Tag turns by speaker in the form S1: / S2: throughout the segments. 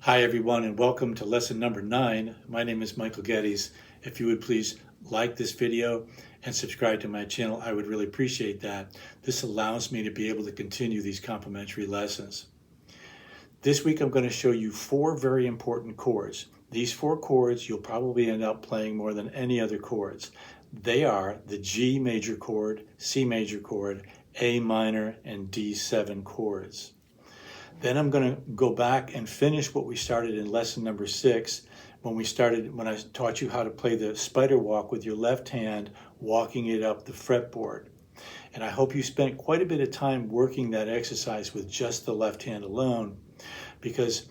S1: Hi everyone and welcome to lesson number 9. My name is Michael Geddes. If you would please like this video and subscribe to my channel, I would really appreciate that. This allows me to be able to continue these complimentary lessons. This week I'm going to show you 4 very important chords. These 4 chords you'll probably end up playing more than any other chords. They are the G major chord, C major chord, A minor, and D7 chords. Then I'm going to go back and finish what we started in lesson number 6 when I taught you how to play the spider walk with your left hand, walking it up the fretboard. And I hope you spent quite a bit of time working that exercise with just the left hand alone, because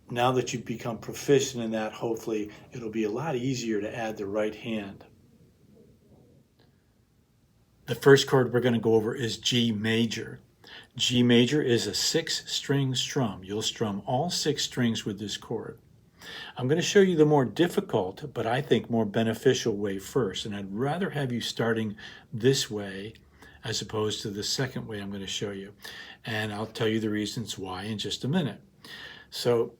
S1: now that you've become proficient in that, hopefully it'll be a lot easier to add the right hand. The first chord we're going to go over is G major. G major is a 6-string strum. You'll strum all 6 strings with this chord. I'm going to show you the more difficult, but I think more beneficial way first, and I'd rather have you starting this way as opposed to the second way I'm going to show you. And I'll tell you the reasons why in just a minute. So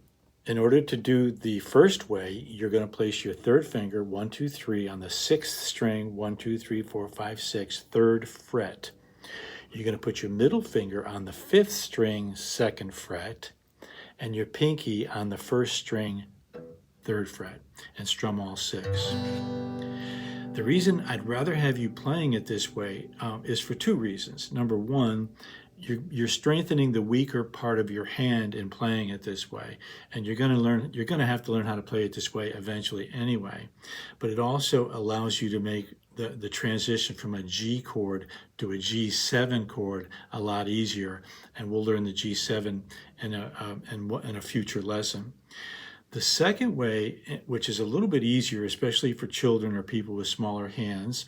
S1: in order to do the first way, you're going to place your third finger, 1, 2, 3, on the 6th string, 1, 2, 3, 4, 5, 6, 3rd fret. You're going to put your middle finger on the 5th string, 2nd fret, and your pinky on the 1st string, 3rd fret, and strum all 6. The reason I'd rather have you playing it this way is for 2 reasons. Number 1, you're strengthening the weaker part of your hand in playing it this way, and you're going to have to learn how to play it this way eventually anyway. But it also allows you to make the transition from a G chord to a G7 chord a lot easier, and we'll learn the G7 in a future lesson. The second way, which is a little bit easier, especially for children or people with smaller hands,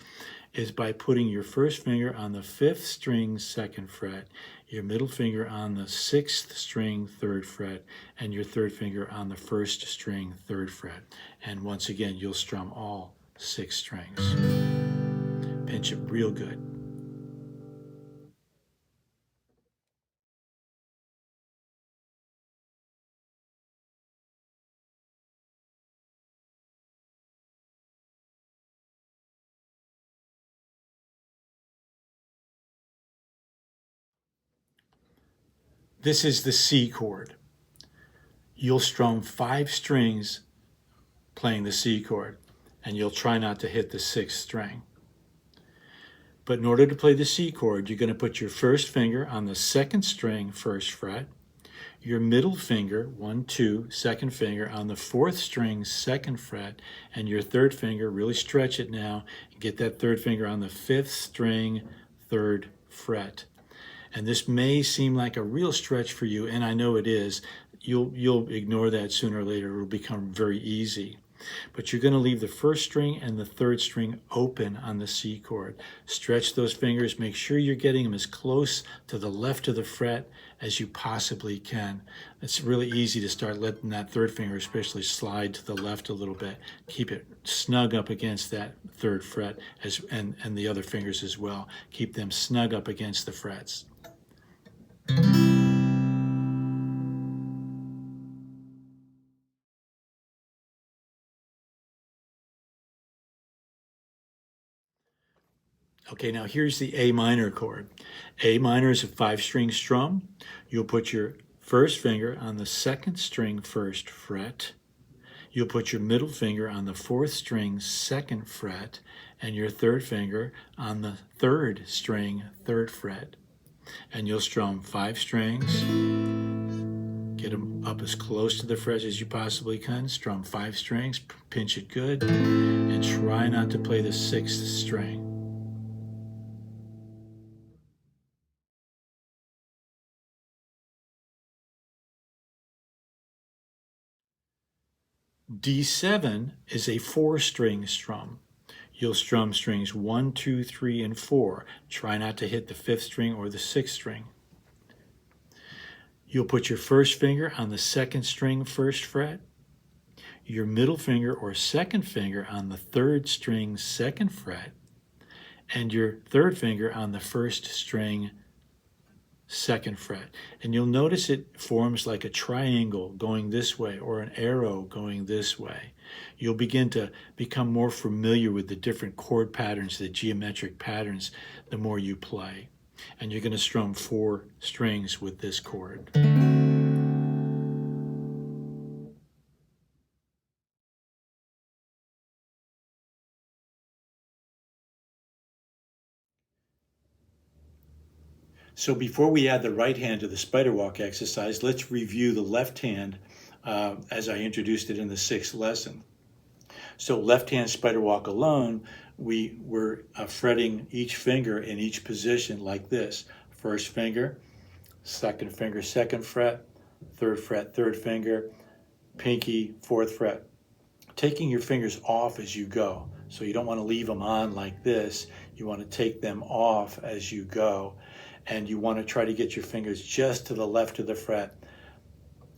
S1: is by putting your first finger on the 5th string, 2nd fret, your middle finger on the 6th string, 3rd fret, and your third finger on the 1st string, 3rd fret. And once again, you'll strum all 6 strings. Pinch it real good. This is the C chord. You'll strum 5 strings playing the C chord, and you'll try not to hit the 6th string. But in order to play the C chord, you're going to put your first finger on the 2nd string, 1st fret, your middle finger, 1, 2, 2nd finger on the 4th string, 2nd fret, and your third finger, really stretch it now, and get that third finger on the 5th string, 3rd fret. And this may seem like a real stretch for you, and I know it is. You'll ignore that sooner or later. It'll become very easy. But you're going to leave the 1st string and the 3rd string open on the C chord. Stretch those fingers. Make sure you're getting them as close to the left of the fret as you possibly can. It's really easy to start letting that 3rd finger especially slide to the left a little bit. Keep it snug up against that 3rd fret and the other fingers as well. Keep them snug up against the frets. Okay, now here's the A minor chord. A minor is a 5-string strum. You'll put your first finger on the 2nd string, 1st fret. You'll put your middle finger on the 4th string, 2nd fret, and your third finger on the 3rd string, 3rd fret. And you'll strum 5 strings. Get them up as close to the frets as you possibly can. Strum 5 strings, pinch it good, and try not to play the 6th string. D7 is a 4-string strum. You'll strum strings 1, 2, 3, and 4. Try not to hit the 5th string or the 6th string. You'll put your first finger on the 2nd string, 1st fret, your middle finger or 2nd finger on the 3rd string, 2nd fret, and your third finger on the 1st string, second fret. And you'll notice it forms like a triangle going this way or an arrow going this way. You'll begin to become more familiar with the different chord patterns, the geometric patterns, the more you play. And you're going to strum 4 strings with this chord. So before we add the right hand to the spider walk exercise, let's review the left hand as I introduced it in the 6th lesson. So left hand spider walk alone, we were fretting each finger in each position like this. First finger, second finger, second fret, third fret, third finger, pinky, fourth fret. Taking your fingers off as you go. So you don't want to leave them on like this. You want to take them off as you go. And you want to try to get your fingers just to the left of the fret.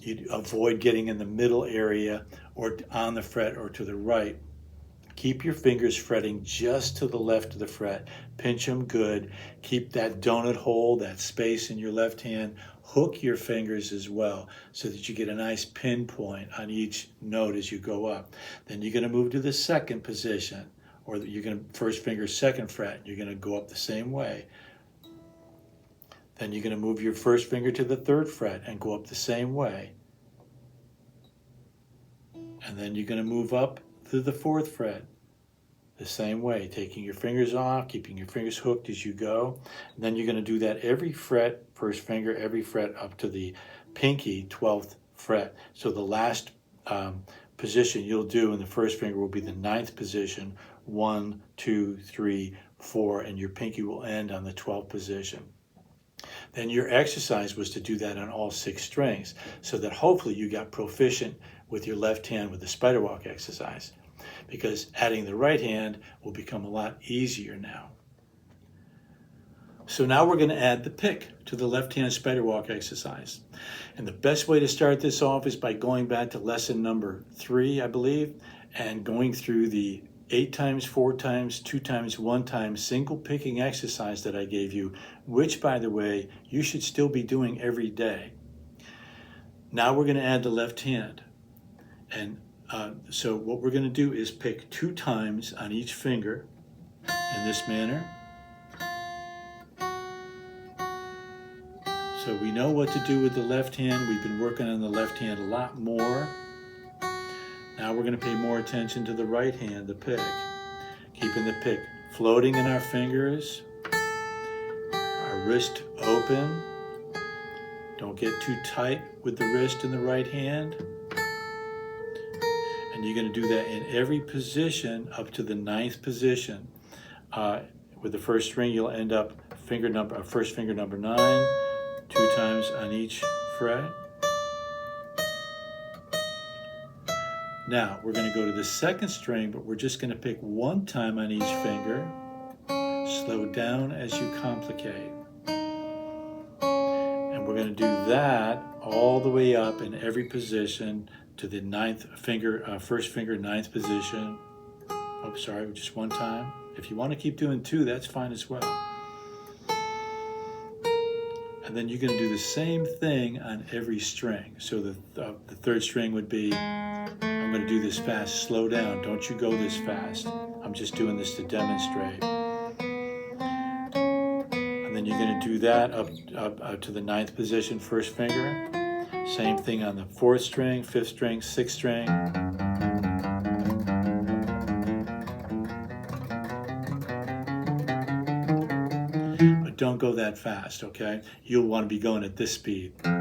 S1: You avoid getting in the middle area or on the fret or to the right. Keep your fingers fretting just to the left of the fret. Pinch them good. Keep that donut hole, that space in your left hand. Hook your fingers as well so that you get a nice pinpoint on each note as you go up. Then you're going to move to the second position, or you're going to first finger, second fret. You're going to go up the same way. Then you're going to move your first finger to the third fret and go up the same way. And then you're going to move up to the fourth fret the same way, taking your fingers off, keeping your fingers hooked as you go. And then you're going to do that every fret, first finger, every fret up to the pinky 12th fret. So the last position you'll do in the first finger will be the 9th position, 1, 2, 3, 4, and your pinky will end on the 12th position. Then your exercise was to do that on all 6 strings so that hopefully you got proficient with your left hand with the spider walk exercise, because adding the right hand will become a lot easier now. So now we're going to add the pick to the left hand spider walk exercise. And the best way to start this off is by going back to lesson number 3, I believe, and going through the 8 times, 4 times, 2 times, 1 time single picking exercise that I gave you, which, by the way, you should still be doing every day. Now we're going to add the left hand. And so what we're going to do is pick 2 times on each finger in this manner. So we know what to do with the left hand. We've been working on the left hand a lot more. Now we're going to pay more attention to the right hand, the pick. Keeping the pick floating in our fingers, our wrist open. Don't get too tight with the wrist in the right hand. And you're going to do that in every position up to the 9th position. With the first string, you'll end up first finger number 9, 2 times on each fret. Now, we're going to go to the second string, but we're just going to pick 1 time on each finger. Slow down as you complicate. And we're going to do that all the way up in every position to the 9th finger, first finger, 9th position. Oh, sorry, just 1 time. If you want to keep doing 2, that's fine as well. And then you're going to do the same thing on every string. So the 3rd string would be, I'm going to do this fast, slow down, don't you go this fast. I'm just doing this to demonstrate. And then you're going to do that up to the 9th position, first finger. Same thing on the 4th string, 5th string, 6th string. But don't go that fast, okay? You'll want to be going at this speed. Okay?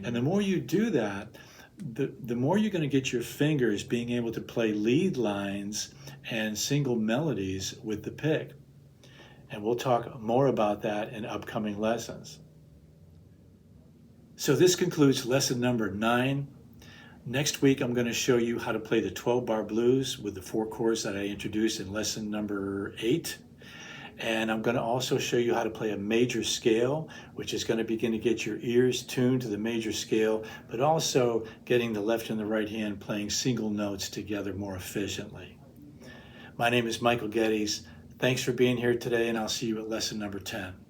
S1: And the more you do that, the more you're going to get your fingers being able to play lead lines and single melodies with the pick. And we'll talk more about that in upcoming lessons. So this concludes lesson number 9. Next week, I'm going to show you how to play the 12-bar blues with the 4 chords that I introduced in lesson number 8. And I'm going to also show you how to play a major scale, which is going to begin to get your ears tuned to the major scale, but also getting the left and the right hand playing single notes together more efficiently. My name is Michael Geddes. Thanks for being here today, and I'll see you at lesson number 10.